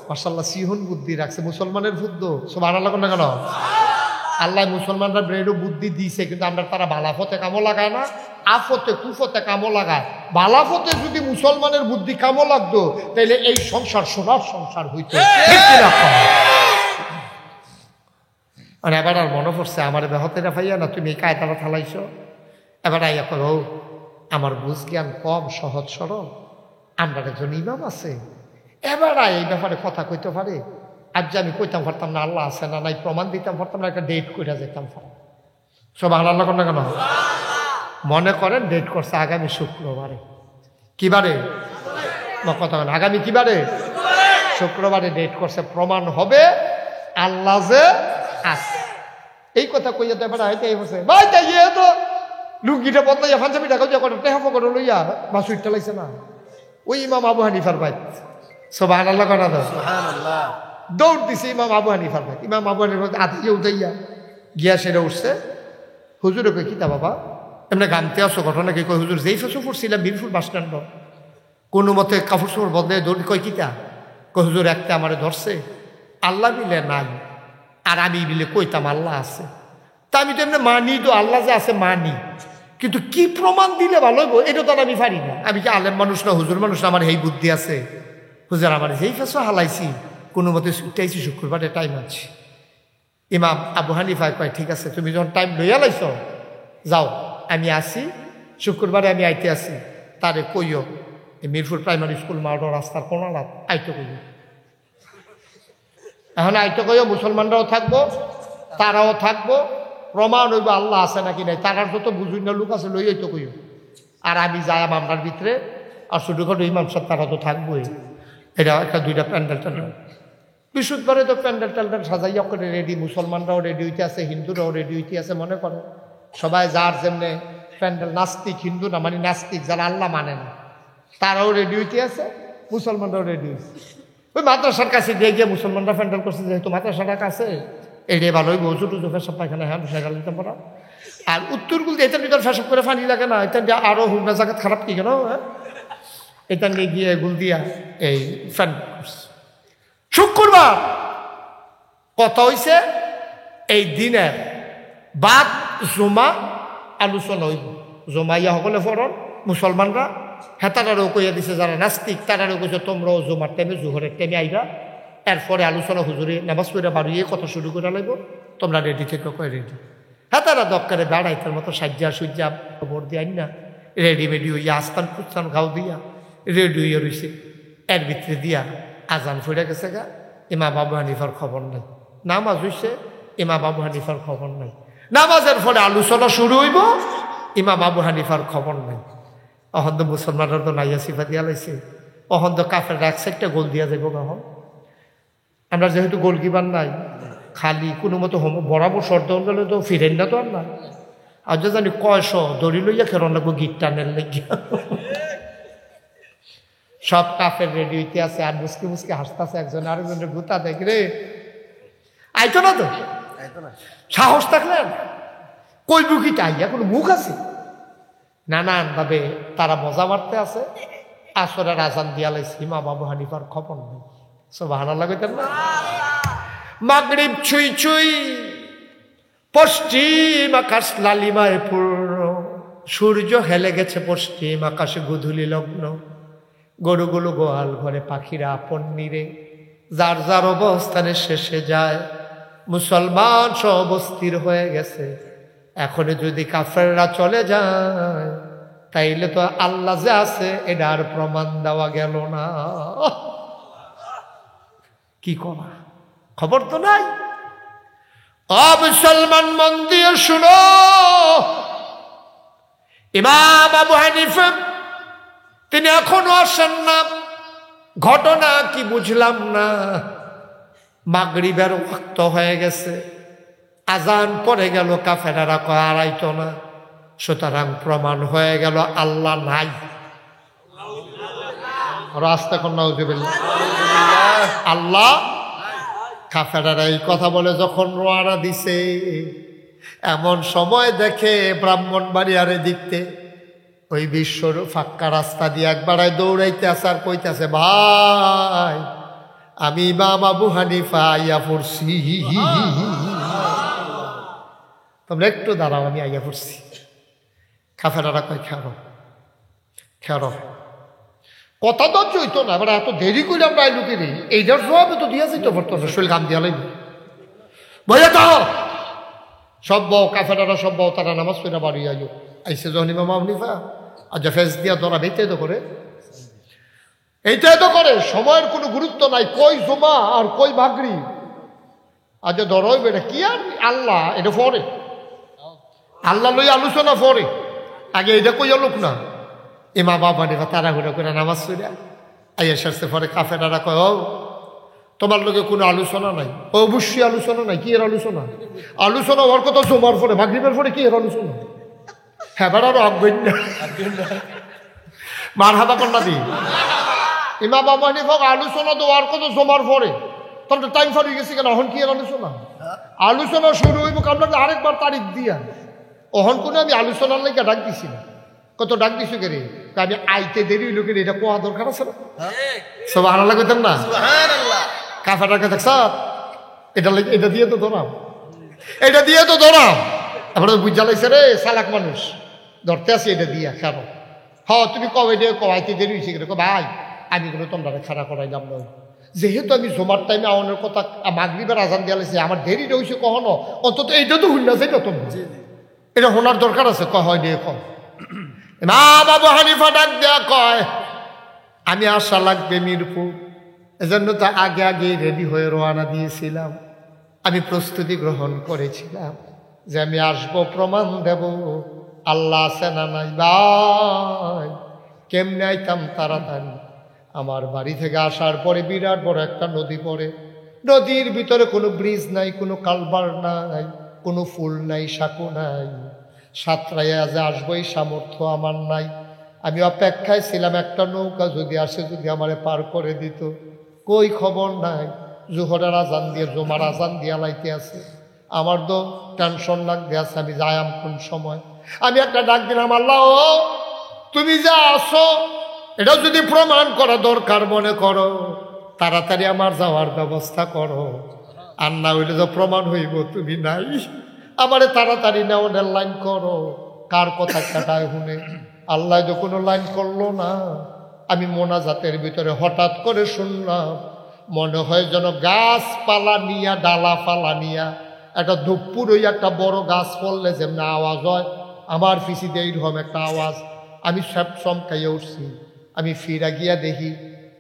মাশাআল্লাহ, সিহন বুদ্ধি রাখছে, মুসলমানের বুদ্ধ। সুবহানাল্লাহ কোন না কেন? আল্লাহ মুসলমানরা ব্রেডও বুদ্ধি দিয়েছে, কিন্তু আমরা তারা বালাফতে কামও লাগায় না, আফতে কুফতে কামও লাগায়। বালাফতে যদি মুসলমানের বুদ্ধি কামও লাগতো তাইলে এই সংসার সোনার সংসার হইতো। আর এবার আর মনে পড়ছে আমার বেহতেরা ভাইয়া না, তুমি এই কায়তারা থালাইছ। এবার আইয়া করো আমার বুঝ জ্ঞান কম, সহজ সরল, আমরা একজন ইমাম আছে, এবার এই ব্যাপারে কথা কইতে পারে। আজ যে আমি কইতাম পারতাম না আল্লাহ আছে না নাই, প্রমাণ দিতাম পারতাম না, একটা ডেট করে যেতাম। সব আল্লাহ কর না কেন? মনে করেন ডেট করছে আগামী শুক্রবারে। কিবারে? কথা বলেন, আগামী কিবারে? শুক্রবারে ডেট করছে, প্রমাণ হবে আল্লাহ যে আছে। এই কথা কইয়া তো এবার হয়তো এই বসে ভাই তাই তো লুঙ্গিটা বদলাইয়া পাঞ্জাবি ঢাকা দিয়ে করে টেহাফো করে লইয়া বা সুইটটা লাইছে না ওই ইমাম আবু হানিফার ভাই। সুবহানাল্লাহ কনা দাও, দৌড় দিছে ইমাম আবু হানিফার ভাই। ইমাম আবু হানিফার আতিকে উঠাইয়া গিয়া সেটা উঠছে। হুজুরে কই কিতা বাবা এমনি গামতে আসো, ঘটনা কি? কই হুজুর যেই ফেসো পড়ছিলাম মিরপুর বাস স্ট্যান্ড, কোনো মতে কাপড় চোপড় বদলে দৌড়। কই কিতা? কই হুজুর একটা আমারে ধরছে, আল্লাহ বিলে নাই, আর আমি বিলে কইতাম আল্লাহ আছে। তা আমি তো এমনি মানি, তো আল্লাহ যে আছে মানি, কিন্তু কি প্রমাণ দিলে ভালো হইব এটা তো আমি পারি না। আমি কি আলেম মানুষ না, হুজুর মানুষ না, আমার এই বুদ্ধি আছে? হুজুর আমার যেই ফেসো হালাইছি, কোনো মতে ছুটাইছি, শুক্রবারে টাইম আছে। ইমাম আবু হানিফা কয় ঠিক আছে, তুমি যখন টাইম লইয়া লাইছ যাও, আমি আসি শুক্রবারে, আমি আইতে আসি। তারে কইও এই মিরপুর প্রাইমারি স্কুল মাওড় রাস্তার কোনালা আইতে কইও। এখন আইতে কইও, মুসলমানরাও থাকবো, তারাও থাকবো, প্রমাণ হইব আল্লাহ আছে নাকি নাই। তারার যত বুঝুই না লোক আছে লইয়াই তো কইও। আর আমি যাই মামলার ভিতরে, আর ছোটোখাটো ইমাম সব তারা তো থাকবোই। এটা একটা দুইটা প্যান্ডেল ট্যান্ডেল, বৃহস্পতিবারে তো প্যান্ডেল ট্যান্ডেল সাজাইয়া করে রেডি, মুসলমানরাও রেডি হইতে আছে, হিন্দুরাও রেডি হইতে আছে। মনে করো সবাই যার যেমনে প্যান্ডেল, নাস্তিক হিন্দু না মানে নাস্তিক, যারা আল্লাহ মানে না তারাও রেডি হইতে আছে, মুসলমানরাও রেডি হয়েছে। ওই মাদ্রাসার কাছে দিয়ে গিয়ে মুসলমানরা প্যান্ডেল করছে, যেহেতু মাদ্রাসাটার কাছে এটাই ভালো হইব, ছোটো ছোটো ফেসব পায়খানা হ্যাঁ সেটা নিতে পারা। আর উত্তরগুলো এটা ভিতর ফেসব করে ফানি লাগে না, এটা দিয়ে আরও হুন্না জায়গা খারাপ কি কেন, হ্যাঁ এটা নিয়ে গিয়ে গুল দিয়া এই ফ্যান করছে। শুক্রবার কথা হইছে এই দিনের বাদ জমা আলোচনা হইব। জমাইয়া সকলে ফরন মুসলমানরা, হ্যাঁ তারারও কইয়া দিছে যারা নাস্তিক, তারারও কইছে তোমরাও জমার টাইমে জোহরের টাইমে আইবা। এরপরে আলোচনা হুজুরে নামাজ পড়ে বাড়িয়ে কথা শুরু করে লাগবো, তোমরা রেডি থেকে কয় রেডি। হ্যাঁ তারা দক্কারে বেড়াইতার মতো সাজ্জা সুজ্জা খবর দিয়ে না রেডিমেডি হইয়া আস্তান কুস্তান ঘাও দিয়া রেডি হইয়া রয়েছে এর ভিতরে দিয়া আজান ফুড়ে গেছে গা ইমাম আবু হানিফার খবর নাই নামাজ হইছে ইমাম আবু হানিফার খবর নাই নামাজের ফলে আলোচনা শুরু হইব ইমাম আবু হানিফার খবর নাই অহন্দ মুসলমানরা তো নাইয়া সিফা দিয়া লাইছে অহন্দ কাফের এক সাইডটা গোল দিয়া যাইব কখন আমরা যেহেতু গোলকিপার নাই খালি কোনো মতো বরাবর শর্ত গেলে তো ফিরেন না তো আর না আর যে জানি কয়শ দড়ি লইয়া খেরন লাগবো গিট টানের লেগিয়া সব কাফের রেডি হইতে আছে আর মুসকে মুসকে হাসতেছে একজন আরেকজনের গুতা দেখ রে আইতো না তো সাহস থাকলে কই বুকিটা আইয়া কোনো মুখ আছে নানান ভাবে তারা মজা মারতে আছে আসরের আজান দিয়া লাইছে ইমাম আবু হানিফার খবর নেই সুবহানাল্লাহ কইতেন না মাগরিব ছুঁই ছুঁই পশ্চিম আকাশ লালিমায় পূর্ণ সূর্য হেলে গেছে পশ্চিম আকাশে গোধূলি লগ্ন গরুগুলো গোয়াল ঘরে পাখিরা আপন নিরে যার যার অবস্থানে শেষে যায় মুসলমান সব অস্থির হয়ে গেছে এখনো যদি কাফেররা চলে যায় তাইলে তো আল্লাহ যে আছে এটার প্রমাণ দেওয়া গেল না কি করা খবর তো নাই মুসলমান মন দিয়ে শুনো ইমাম আবু হানিফা তিনি এখনো আসেন না ঘটনা কি বুঝলাম না মাগরিবের ওয়াক্ত হয়ে গেছে আজান পড়ে গেল কাফেরারা কয় আর আইতো না সুতরাং প্রমাণ হয়ে গেল আল্লাহ নাই রাস্তা কন্যা আল্লাহ কাফেরারা এই কথা বলে যখন রওনা দিছে এমন সময় দেখে ব্রাহ্মণবাড়িয়ারে দিকতে ওই বিশ্বর ফাঁকা রাস্তা দিয়ে একবার দৌড়াইতে আসার কইতেছে ভাই আমি ইমাম আবু হানিফা আইয়া পড়ছি তোমরা একটু দাঁড়াও আমি আইয়া পড়ছি কাফেরারা কয় খেরো কথা তো চইতো না এবার এত দেরি করে আমরা আইলু কিনি এইটার সব তো দিয়া যেত পারতো না শরীর গাম দিয়া লাগবে বইয়া দাও সব বউ কাফেরারা সব বউ তারা নামাজ পড়া বাড়ি আইও আইসে যখন ইমাম আবু হানিফা আর ফেস দিয়া ধরা এইটাই তো করে এইটাই তো করে সময়ের কোনো গুরুত্ব নাই কই জমা আর কই মাগরিব আজ ধরো এটা কি আর আল্লাহ এটা পরে আল্লাহ লই আলোচনা পরে আগে এটা কইয়া লোক না ইমাম আবু হানিফা তাড়াহুড়া করে নামাজ পড়া আইয়া সারছে পরে কাফেরারা কয় ও তোমার লোকে কোনো আলোচনা নাই অবশ্যই আলোচনা নাই কি এর আলোচনা আলোচনা ওর কথা জমার পরে মাগরিবের পরে কি এর আলোচনা হ্যাঁ বেড়ারও আগ্রহ মার হাবা কন্যা দি ইমাম আবু হানিফা আলোচনা তো আর কত জমার পরে তোর তো টাইম ফারিয়ে গেছে কেন অহন কি এর আলোচনা আলোচনা শুরু হইব কামলা আরেকবার তারিখ দিয়া অহন কোনো আমি আলোচনার লেগে ডাক দিছি না কত ডাক দিছো কে রে আমি আইতে দেরি হইল কে এটা কোয়া দরকার আছে না সুবহানাল্লাহ কইতেন না কাফেরটাকে দেখছ এটা দিয়ে তো ধরাম এটা দিয়ে তো ধরাম তারপরে তো বুঝা লাগছে রে চালাক মানুষ ধরতে আসি এটা দিয়া কেন তুমি কবে দিয়ে কবাইতে দেরি হয়েছে কিন্তু ভাই আমি কোনো তোমরা খাড়া করাইলাম নয় যেহেতু আমি জমার টাইমে আওয়ানোর কথা মাগরিবের আজান দিয়া লাগছে আমার দেরি হয়েছে কখনো অন্তত এইটা তো হুন্না যাইটা তোমরা এটা শোনার দরকার আছে হয় দিয়ে কম ইমাম আবু হানিফা ডাক দেয়া কয় আমি আসা লাগবে মিরপুর এজন্য তো আগে আগে রেডি হয়ে রওনা দিয়েছিলাম আমি প্রস্তুতি গ্রহণ করেছিলাম যে আমি আসবো প্রমাণ দেব আল্লাহ আছে না নাই ভাই কেমনে আইতাম তাড়াতাড়ি আমার বাড়ি থেকে আসার পরে বিরাট বড় একটা নদী পড়ে নদীর ভিতরে কোনো ব্রিজ নাই কোনো কালভার নাই কোনো ফুল নাই সাঁকো নাই সাঁতরাইয়া যে আসবো এই সামর্থ্য আমার নাই আমি অপেক্ষায় ছিলাম একটা নৌকা যদি আসে যদি আমারে পার করে দিত কই খবর নাই জোহরের আজান দিয়ে জমার আজান দিয়া লাইতে আছে আমার তো টেনশন লাগতে আছে আমি যাইম কোন সময় আমি একটা ডাক দিলাম আল্লাহ তুমি যা আসো এটা যদি প্রমাণ করা দরকার মনে করো তাড়াতাড়ি আমার যাওয়ার ব্যবস্থা করো আর না হইলে তো প্রমাণ হইব তুমি নাই আমারে তাড়াতাড়ি নেওয়ার লাইন করো কার কথা কাটায় শুনে আল্লাহ তো কোনো লাইন করলো না আমি মোনাজাতের ভিতরে হঠাৎ করে শুনলাম মনে হয় যেন গাছপালা নিয়া ডালা ফালা নিয়া একটা দুপুর ওই একটা বড় গাছ পড়লে যেমন আওয়াজ হয়, আমার পিছিয়ে এইরকম একটা আওয়াজ। আমি সব চমকাইয়া উঠছি। আমি ফিরা গিয়া দেখি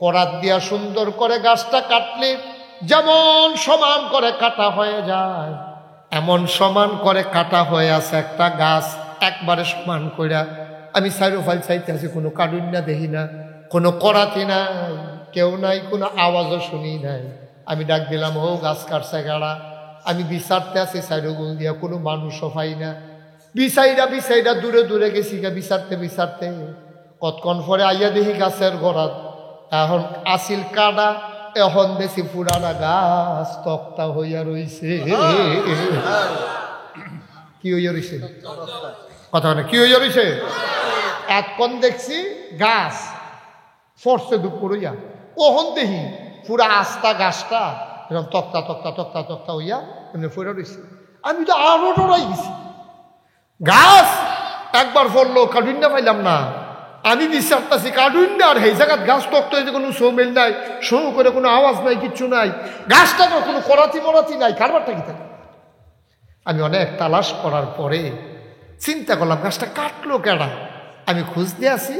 করাত দিয়া সুন্দর করে গাছটা কাটলে যেমন সমান করে কাটা হয়ে যায়, এমন সমান করে কাটা হয়ে আছে একটা গাছ, একবারে সমান কইরা। আমি সাইরোফাইল চাইতে আছি, কোনো কাটুন্না দেখি না, কোনো করাতি নাই, কেউ নাই, কোনো আওয়াজও শুনি নাই। আমি ডাক দিলাম, ও গাছ কাটছে গাড়া। আমি বিচারতে আছি সাইরোগুল দিয়া, কোনো মানুষও পাই না। বিচাইরা দূরে দূরে গেছি গা বিচারতে। কতক্ষণ পরে আইয়া দেখি গাছের গোড়াত এখন আসিল কাটা, এখন বেশি পুরানা গাছ তক্তা হইয়া রইছে। কি হইয়া রইছে কথা না, কি হইয়া রইছে? এতক্ষণ দেখছি গাছ ফরছে দুপুর হইয়া, ওহন দেখি পুরা আস্তা গাছটা এরকম তক্তা হইয়া এমনি ফুরা রইছে। আমি তো আরো ডরাই গেছি। গাছ একবার ফললো, কাটুন্না পাইলাম না। আমি বিচারতেছি কাটুন্না, আর এই জায়গায় গাছ তক্ত হয়েছে, কোনো সৌমেল নাই, শো করে কোনো আওয়াজ নাই, কিচ্ছু নাই। গাছটাকে কোনো করাতি নাই, কারবারটা কি থাকে। আমি অনেক তালাশ করার পরে চিন্তা করলাম গাছটা কাটলো কেডা। আমি খুঁজতে আসি,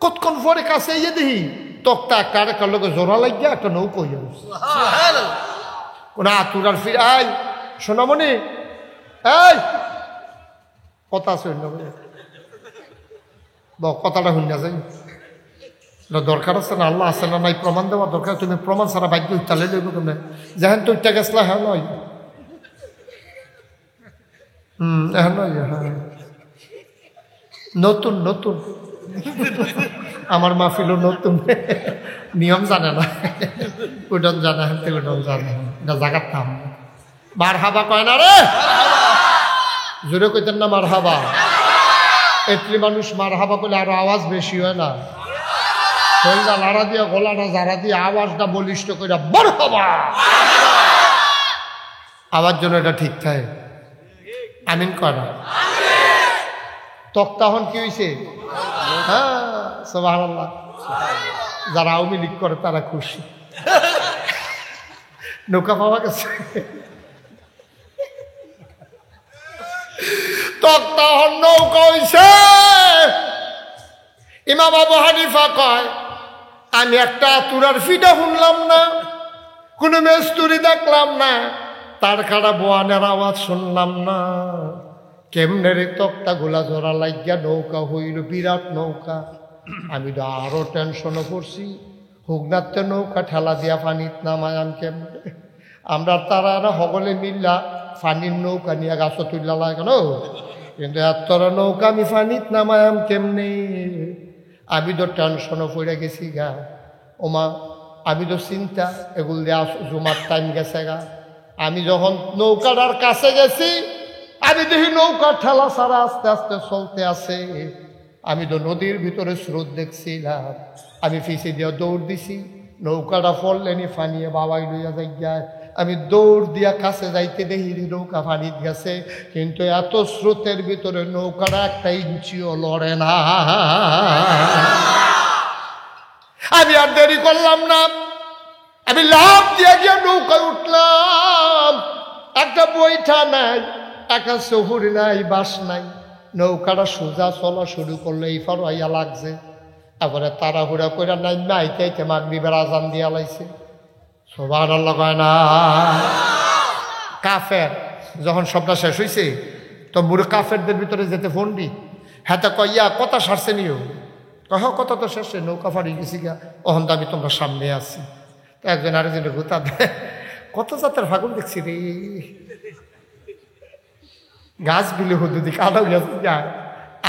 কতক্ষণ পরে কাছে ইয়ে দেখি তক্তা একটা আরেকটার লোকে জোড়া লাগিয়া একটা নৌকো হইয়া বসছে। কোনো আতুরার ফির আই সোনামণি, এই কথা আছে কথাটা শুনিয়া যাই দরকার আছে না, আল্লাহ আছে না নাই প্রমাণ দেওয়া দরকার। তুমি প্রমাণ ছাড়া বাক্য ইত্যালে লইব তুমি, যেহেন তো ইত্যা গেছলা হ্যাঁ নয়, হ্যাঁ নয়, হ্যাঁ নতুন আমার মাহফিলও নতুন, নিয়ম জানে না, উডন জানে, হাতে উডন জানে না, জাগার থাম মার হাবা কয় না রে, জোরে কইতেন না মার হাবা। এটলি মানুষ মার হাবা করলে আরো আওয়াজ বেশি হয় না, শরীরটা লাড়া দিয়া গলাটা জারা দিয়ে আওয়াজটা বলিষ্ঠ করে মার হাবা, আওয়াজ জন্য এটা ঠিক থাকে। আমিন করা তক্তাহন কি হয়েছে? হ্যাঁ সুবহানাল্লাহ। যারা আওয়ামী লীগ করে তারা খুশি, নৌকা পাওয়া গেছে। তক্তাহন নৌকা হইছে। ইমাম আবু হানিফা কয়, আমি একটা আতুরার ফিটা শুনলাম না, কোনো মেস্তুরি দেখলাম না, তার কাটা বোয়ানের আওয়াজ শুনলাম না। কেমনে রে তক্তা গোলা জোড়া লাগিয়া নৌকা হইল, বিরাট নৌকা। আমি তো আরো টেনশনে পড়ছি, হুগনাতে নৌকা ঠেলা দিয়া পানিত নামায়াম কেমনে। আমরা তারা সকলে মিল্লা পানির নৌকা নিয়ে গাছ তুললা লাগান, কিন্তু এত নৌকা আমি পানিত নামায়াম কেমনে। আমি তো টেনশনে পড়ে গেছি গা। ওমা আমি তো চিন্তা, এগুলো দিয়ে জুমার টাইম গেছে গা। আমি যখন নৌকাটার কাছে গেছি, আমি দেখি নৌকা ঠেলা ছাড়া আস্তে আস্তে চলতে আছে। আমি তো নদীর ভিতরে স্রোত দেখছিলাম, আমি ফিসে দিয়ে দৌড় দিছি, নৌকাটা ফললেনি ফানিয়ে বাবাই লইয়া যাই। আমি দৌড় দিয়া কাছে যাইতে দেখি নৌকা ফানিত গেছে, কিন্তু এত স্রোতের ভিতরে নৌকাটা একটা ইঞ্চিও লড়ে না। আমি আর দেরি করলাম না, আমি লাফ দিয়া গিয়া নৌকায় উঠলাম। একটা বৈঠা নাই, একটা শহুর নাই, বাস নাই। নৌকাটা সোজা চলা শুরু করলে এই ফার আইয়া লাগছে। তারপরে তাড়াহুড়া করে নাই আইতে মাগরিবের আজান দিয়া লাইছে। সুবহানাল্লাহ কয় না। কাফের যখন সবটা শেষ হয়েছে, তো মুরে কাফেরদের ভিতরে যেতে ফোন দি, হ্যাঁ তা কইয়া কথা সারছে নিও, কহ কথা তো শেষে, নৌকা ফাড়ি গেছি গা, অহন দামি তোমরা সামনে আসছি। তো একজন আরেকজনের গুতা দেয়, কত জাতের ফাগুন দেখছি রে, গাছ বিলে হুদুদি কাদা গেছে যায়,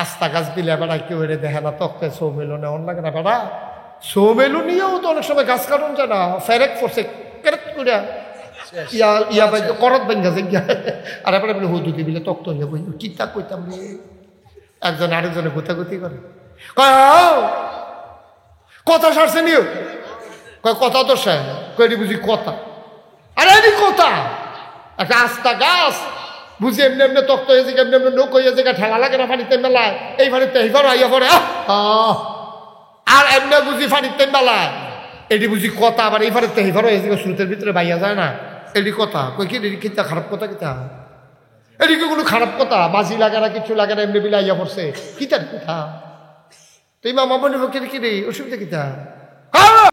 আস্তা গাছ বিলে বেড়া কেউ এনে দেখে না, তক্তে সৌ মেলো না, অন্য লাগে না বেড়া, সৌ মেলু নিয়েও তো অনেক সময় গাছ কাটুন যায় না, ফেরেক পড়ছে কেরেক করে ইয়া বাই করত বাই গেছে গিয়া, আর এবারে বলে হুদুদি বিলে তক্ত হইয়া বই কিতা কইতাম রে। একজন আরেকজনে গুতাগুতি করে, কয় কথা সারছে নিও, কয় কথা তো সে কই বুঝি কথা, আরে এটি কথা, একটা আস্তা গাছ বুঝি এমনি এমনি তক্ত হয়েছে, এমনি এমনি নৌক হয়েছে, ঠেলা লাগে না পানিতে মেলায়, এই পানিতে এইবার আইয়া পড়ে, আর এমনি বুঝি পানিতে মেলায়, এটি বুঝি কথা, আবার এই পানিতে এইবার হয়েছে, স্রোতের ভিতরে বাইয়া যায় না, এটি কথা কই কি এটি কিতা খারাপ কথা কিতা এদিকে কোনো খারাপ কথা বাজি লাগে না কিছু লাগে না এমনি বিলে আইয়া পড়ছে কিতার কথা তুই মামা বোনের পক্ষে কি রে অসুবিধা কিতা